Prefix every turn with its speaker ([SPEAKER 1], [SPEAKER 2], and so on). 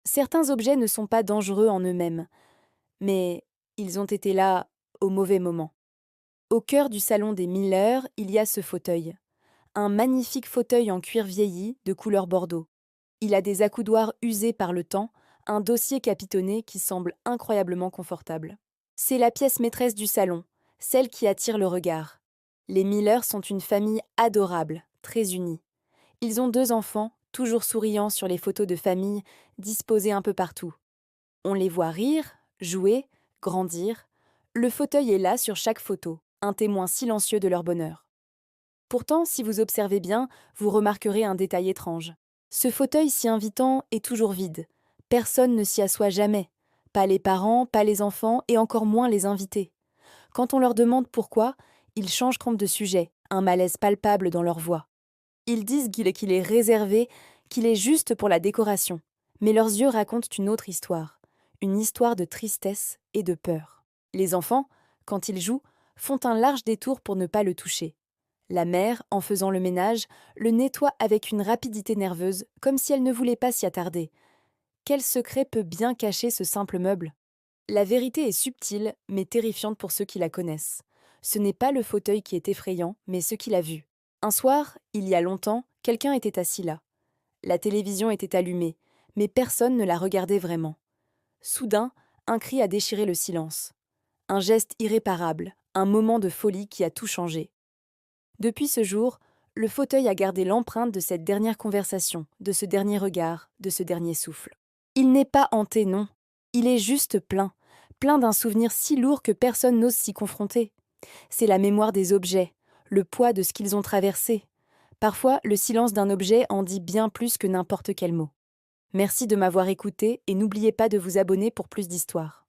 [SPEAKER 1] Certains objets ne sont pas dangereux en eux-mêmes, mais ils ont été là au mauvais moment. Au cœur du salon des Miller, il y a ce fauteuil. Un magnifique fauteuil en cuir vieilli de couleur bordeaux. Il a des accoudoirs usés par le temps, un dossier capitonné qui semble incroyablement confortable. C'est la pièce maîtresse du salon, celle qui attire le regard. Les Miller sont une famille adorable, très unie. Ils ont 2 enfants, toujours souriants sur les photos de famille, disposées un peu partout. On les voit rire, jouer, grandir. Le fauteuil est là sur chaque photo, un témoin silencieux de leur bonheur. Pourtant, si vous observez bien, vous remarquerez un détail étrange. Ce fauteuil si invitant est toujours vide. Personne ne s'y assoit jamais. Pas les parents, pas les enfants et encore moins les invités. Quand on leur demande pourquoi, ils changent compte de sujet, un malaise palpable dans leur voix. Ils disent qu'il est réservé, qu'il est juste pour la décoration. Mais leurs yeux racontent une autre histoire. Une histoire de tristesse et de peur. Les enfants, quand ils jouent, font un large détour pour ne pas le toucher. La mère, en faisant le ménage, le nettoie avec une rapidité nerveuse, comme si elle ne voulait pas s'y attarder. Quel secret peut bien cacher ce simple meuble? La vérité est subtile, mais terrifiante pour ceux qui la connaissent. Ce n'est pas le fauteuil qui est effrayant, mais ce qu'il a vu. Un soir, il y a longtemps, quelqu'un était assis là. La télévision était allumée, mais personne ne la regardait vraiment. Soudain, un cri a déchiré le silence. Un geste irréparable, un moment de folie qui a tout changé. Depuis ce jour, le fauteuil a gardé l'empreinte de cette dernière conversation, de ce dernier regard, de ce dernier souffle. Il n'est pas hanté, non. Il est juste plein, plein d'un souvenir si lourd que personne n'ose s'y confronter. C'est la mémoire des objets, le poids de ce qu'ils ont traversé. Parfois, le silence d'un objet en dit bien plus que n'importe quel mot. Merci de m'avoir écouté et n'oubliez pas de vous abonner pour plus d'histoires.